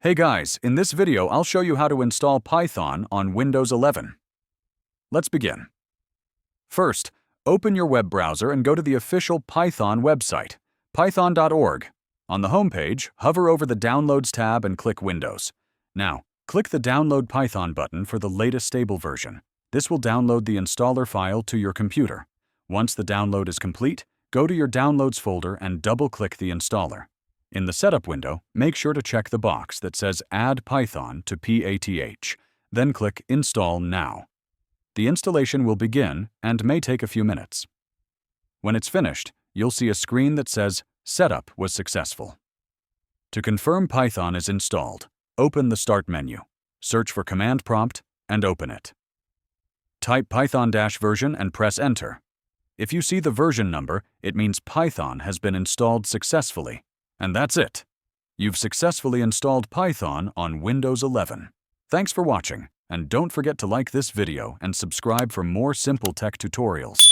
Hey guys, in this video I'll show you how to install Python on Windows 11. Let's begin. First, open your web browser and go to the official Python website, python.org. On the home page, hover over the Downloads tab and click Windows. Now, click the Download Python button for the latest stable version. This will download the installer file to your computer. Once the download is complete, go to your Downloads folder and double-click the installer. In the Setup window, make sure to check the box that says Add Python to PATH, then click Install Now. The installation will begin and may take a few minutes. When it's finished, you'll see a screen that says Setup was successful. To confirm Python is installed, open the Start menu, search for Command Prompt, and open it. Type Python-version and press Enter. If you see the version number, it means Python has been installed successfully. And that's it. You've successfully installed Python on Windows 11. Thanks for watching, and don't forget to like this video and subscribe for more simple tech tutorials.